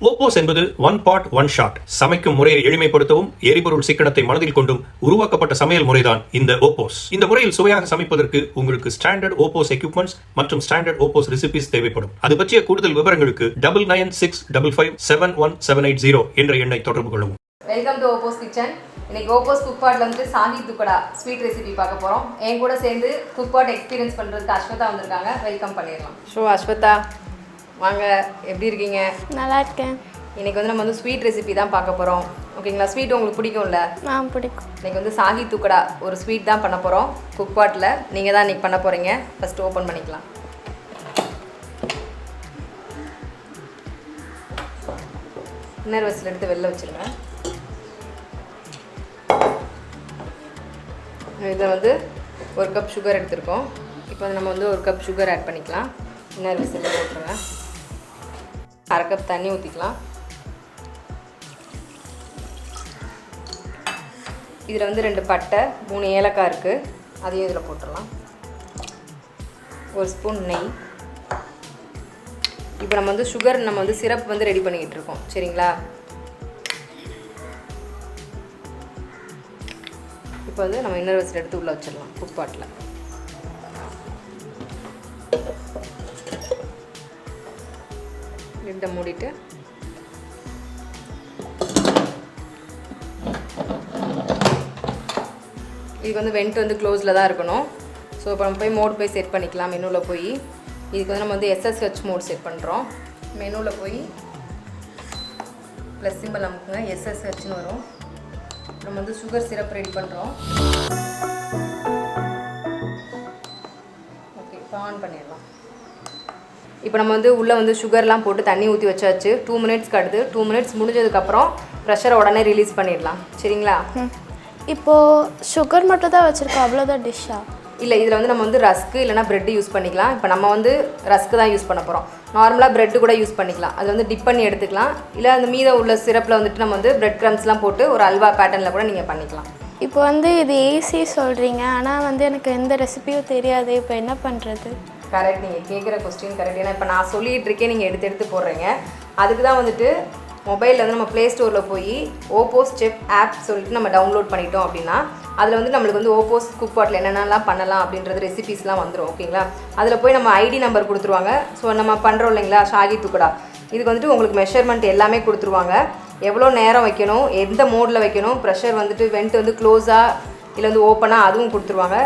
OPOS என்பது one pot one shot சமைக்கும் முறையை எளிமைப்படுத்தவும் எரிபொருள் சிக்கனத்தை மனதில் கொண்டும் உருவாக்கப்பட்ட சமையல் முறைதான் இந்த OPOS. இந்த முறையில் சுவையாக சமைப்பதற்கு உங்களுக்கு ஸ்டாண்டர்ட் OPOS எக்யூப்மெண்ட்ஸ் மற்றும் ஸ்டாண்டர்ட் OPOS ரெசிபிஸ் தேவைப்படும். அது பற்றிய கூடுதல் விவரங்களுக்கு 9965557180 என்ற எண்ணை தொடர்பு கொள்ளவும். Welcome to OPOS kitchen. இன்னைக்கு OPOS குக்பாட்ல வந்து ஷாஹி துக்கடா ஸ்வீட் ரெசிபி பார்க்க போறோம். என் கூட சேர்ந்து குக்பாட் எக்ஸ்பீரியன்ஸ் பண்றதுக்கு அஸ்வதா வந்திருக்காங்க. வெல்கம் பண்ணிடலாம். ஸோ அஸ்வதா வாங்க, எப்படி இருக்கீங்க? நல்லா இருக்கேன். இன்னைக்கு வந்து நம்ம வந்து ஸ்வீட் ரெசிபி தான் பார்க்க போகிறோம். ஓகேங்களா? ஸ்வீட் உங்களுக்கு பிடிக்கும்ல? பிடிக்கும். இன்னைக்கு வந்து ஷாஹி துக்கடா ஒரு ஸ்வீட் தான் பண்ண போகிறோம் குக்பாட்டில். நீங்கள் தான் இன்னைக்கு பண்ண போகிறீங்க. ஃபஸ்ட்டு ஓப்பன் பண்ணிக்கலாம். இன்னர் வயசில் எடுத்து வெளில வச்சுருங்க. இதில் வந்து ஒரு கப் சுகர் எடுத்துருக்கோம். இப்போ வந்து நம்ம வந்து ஒரு கப் சுகர் ஆட் பண்ணிக்கலாம். இன்னர் வயசில் போட்டுருங்க. அரை கப் தண்ணி ஊற்றிக்கலாம். இதில் வந்து 2 பட்டை 3 ஏலக்காய் இருக்குது, அதையும் இதில் போட்டுடலாம். ஒரு ஸ்பூன் நெய். இப்போ நம்ம வந்து சுகர் நம்ம வந்து சிரப் வந்து ரெடி பண்ணிக்கிட்டு இருக்கோம். சரிங்களா? இப்போ வந்து நம்ம இன்னர் வயசில் எடுத்து உள்ளே வச்சிடலாம் குக்பாட்டில். லிட்டை மூடிட்டு இதுக்கு வந்து வெண்ட் வந்து க்ளோஸில் தான் இருக்கணும். ஸோ இப்போ நம்ம போய் மோட் போய் செட் பண்ணிக்கலாம். மெனுவில் போய் இதுக்கு வந்து நம்ம வந்து SSH மோட் செட் பண்ணுறோம். மெனுவில் போய் ப்ளஸ் சிம்பிள் அமுக்குங்க, SSHன்னு வரும். நம்ம வந்து சுகர் சிரப் ரெடி பண்ணுறோம். ஓகே, இப்போ ஆன் பண்ணிடலாம். இப்போ நம்ம வந்து உள்ளே வந்து சுகர்லாம் போட்டு தண்ணி ஊற்றி வச்சாச்சு. 2 மினிட்ஸ்க்கு அடுத்து 2 மினிட்ஸ் முடிஞ்சதுக்கப்புறம் ப்ரெஷரை உடனே ரிலீஸ் பண்ணிடலாம். சரிங்களா? இப்போது சுகர் மட்டும் தான் வச்சுருக்கோம், அவ்வளோதான் டிஷ்ஷா? இல்லை, இதில் வந்து நம்ம வந்து ரஸ்க்கு இல்லைனா ப்ரெட்டு யூஸ் பண்ணிக்கலாம். இப்போ நம்ம வந்து ரஸ்க்கு தான் யூஸ் பண்ண போகிறோம். நார்மலாக ப்ரெட்டு கூட யூஸ் பண்ணிக்கலாம். அது வந்து டிப் பண்ணி எடுத்துக்கலாம். இல்லை அந்த மீத உள்ள சிரப்பில் வந்துட்டு நம்ம வந்து ப்ரெட் க்ரம்ஸ்லாம் போட்டு ஒரு அல்வா பேட்டர்னில் கூட நீங்கள் பண்ணிக்கலாம். இப்போ வந்து இது ஈஸி சொல்கிறீங்க, ஆனால் வந்து எனக்கு எந்த ரெசிபியும் தெரியாது. இப்போ என்ன பண்ணுறது? கரெக்ட், நீங்கள் கேட்குற கொஸ்டின் கரெக்ட். ஏன்னா இப்போ நான் சொல்லிகிட்டு இருக்கேன், நீங்கள் எடுத்து போடுறீங்க. அதுக்கு தான் வந்துட்டு மொபைலில் வந்து நம்ம ப்ளே ஸ்டோரில் போய் OPOS செஃப் ஆப் சொல்லிட்டு நம்ம டவுன்லோட் பண்ணிட்டோம் அப்படின்னா அதில் வந்து நம்மளுக்கு வந்து OPOS குக்பாட்டில் என்னென்னலாம் பண்ணலாம் அப்படின்றது ரெசிபிஸ்லாம் வந்துடும். ஓகேங்களா? அதில் போய் நம்ம ஐடி நம்பர் கொடுத்துருவாங்க. ஸோ நம்ம பண்ணுறோம் இல்லைங்களா ஷாஹி துக்கடா, இதுக்கு வந்துட்டு உங்களுக்கு மெஷர்மெண்ட் எல்லாமே கொடுத்துருவாங்க. எவ்வளோ நேரம் வைக்கணும், எந்த மோடில் வைக்கணும், ப்ரெஷர் வந்துட்டு வெண்ட் வந்து க்ளோஸாக இல்லை வந்து ஓப்பனாக அதுவும் கொடுத்துருவாங்க.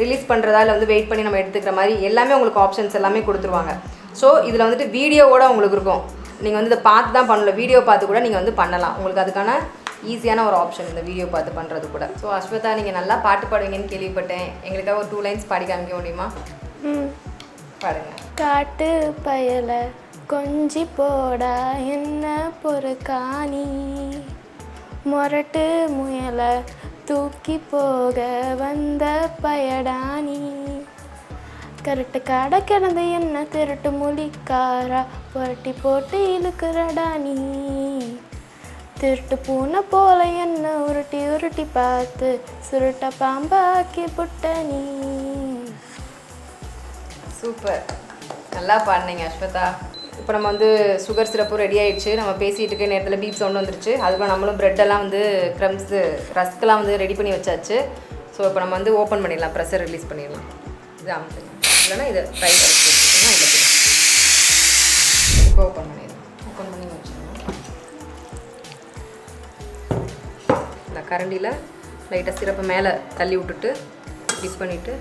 ரிலீஸ் பண்ணுறதா இல்லை வந்து வெயிட் பண்ணி நம்ம எடுத்துக்கிற மாதிரி எல்லாமே உங்களுக்கு ஆப்ஷன்ஸ் எல்லாமே கொடுத்துருவாங்க. ஸோ இதில் வந்துட்டு வீடியோவோட உங்களுக்கு இருக்கும். நீங்கள் வந்து இதை பார்த்து தான் பண்ணல, வீடியோ பார்த்து கூட நீங்கள் வந்து பண்ணலாம். உங்களுக்கு அதுக்கான ஈஸியான ஒரு ஆப்ஷன் இந்த வீடியோ பார்த்து பண்ணுறது கூட. ஸோ அஸ்வதா, நீங்கள் நல்லா பாட்டு பாடுவீங்கன்னு கேள்விப்பட்டேன். எங்களுக்காக ஒரு 2 லைன்ஸ் பாடி காமிக்க முடியுமா? பாடுங்க. காட்டு பயல கொஞ்சி போடா என்ன பொறுக்காணி, மொரட்டு முயலை தூக்கி போக வந்த பயடானி, கருட்டு கடை கிடந்த என்ன திருட்டு மொழிக்காரா புரட்டி போட்டு இழுக்கிறடானி, திருட்டு பூனை போல என்ன உருட்டி உருட்டி பார்த்து சுருட்ட பாம்பாக்கி புட்டனி. சூப்பர், நல்லா பாடினீங்க அஸ்வதா. இப்போ நம்ம வந்து சுகர் சிரப்பும் ரெடி ஆகிடுச்சு. நம்ம பேசிகிட்டு இருக்க நேரத்தில் பீப் சவுண்ட் வந்துருச்சு. அதுக்கு நம்மளும் ப்ரெட்டெல்லாம் வந்து க்ரம்ஸு ரஸ்க்கெல்லாம் வந்து ரெடி பண்ணி வச்சாச்சு. ஸோ இப்போ நம்ம வந்து ஓப்பன் பண்ணிடலாம், ப்ரெஷர் ரிலீஸ் பண்ணிடலாம். இது அமைச்சுங்க, இல்லைனா இதை ரைட் அடிச்சு வச்சுக்கோங்க. இல்லை இப்போ ஓப்பன் பண்ணிடலாம். ஓப்பன் பண்ணி வச்சுக்கோங்க. இந்த கரண்டியில் லைட்டாக சிரப்பை மேலே தள்ளி விட்டுட்டு டிப் பண்ணிவிட்டு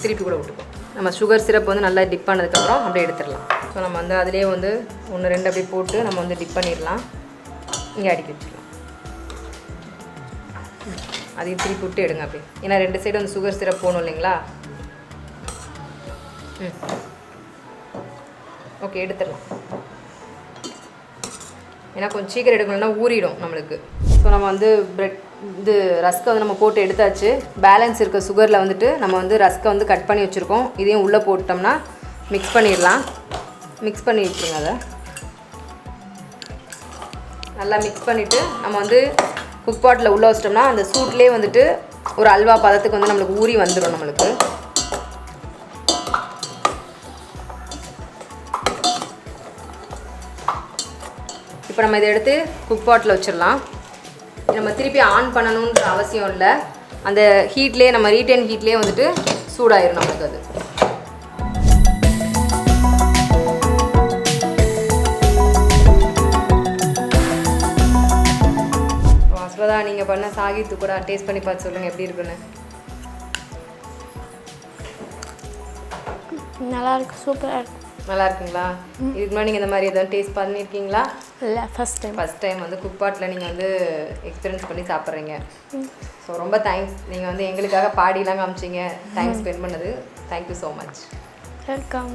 திருப்பி கூட விட்டுப்போம். நம்ம சுகர் சிரப் வந்து நல்லா டிப் பண்ணதுக்கப்புறம் அப்படியே எடுத்துடலாம். ஸோ நம்ம வந்து அதிலே வந்து 1 2 அப்படியே போட்டு நம்ம வந்து டிப் பண்ணிடலாம். இங்கே அடுக்கி வச்சுக்கலாம். அதையும் திருப்பி விட்டு எடுங்க அப்படியே. ஏன்னா 2 சைடு வந்து சுகர் சிரப் போகணும் இல்லைங்களா? ஓகே, எடுத்துடலாம். ஏன்னா கொஞ்சம் சீக்கிரம் எடுக்கணும்னா ஊறிடும் நம்மளுக்கு. ஸோ நம்ம வந்து இது ரஸ்க்கை வந்து நம்ம போட்டு எடுத்தாச்சு. பேலன்ஸ் இருக்க சுகரில் வந்துட்டு நம்ம வந்து ரஸ்க்கை வந்து கட் பண்ணி வச்சுருக்கோம். இதையும் உள்ளே போட்டோம்னா மிக்ஸ் பண்ணிடலாம். மிக்ஸ் பண்ணி வச்சுருங்க. அதை நல்லா மிக்ஸ் பண்ணிவிட்டு நம்ம வந்து குக்பாட்டில் உள்ளே வச்சிட்டோம்னா அந்த சூட்லேயே வந்துட்டு ஒரு அல்வா பதத்துக்கு வந்து நம்மளுக்கு ஊறி வந்துடும் நம்மளுக்கு. இப்போ நம்ம இதை எடுத்து குக் பாட்டில் வச்சிடலாம். நம்ம திருப்பி ஆன் பண்ணணுன்ற அவசியம் இல்லை. அந்த ஹீட்லேயே நம்ம ரீட்டைன் ஹீட்லேயே வந்துட்டு சூடாயிரும் நமக்கு அது. அஸ்வதா, நீங்கள் பண்ண சாகி துக்குடா டேஸ்ட் பண்ணி பார்த்து சொல்லுங்கள் எப்படி இருக்குன்னு. நல்லாயிருக்கு, சூப்பராக இருக்கும். நல்லா இருக்குங்களா? இதுக்கு முன்னாடி நீங்கள் இந்த மாதிரி எதாவது டேஸ்ட் பண்ணியிருக்கீங்களா? இல்லை, ஃபஸ்ட் டைம் வந்து குக் பாட்டில் நீங்கள் வந்து எக்ஸ்பீரியன்ஸ் பண்ணி சாப்பிட்றீங்க. ஸோ ரொம்ப தேங்க்ஸ். நீங்கள் வந்து எங்களுக்காக பாடிலாம் காமிச்சிங்க. டைம் ஸ்பெண்ட் பண்ணது. Thank you so much. வெல்கம்.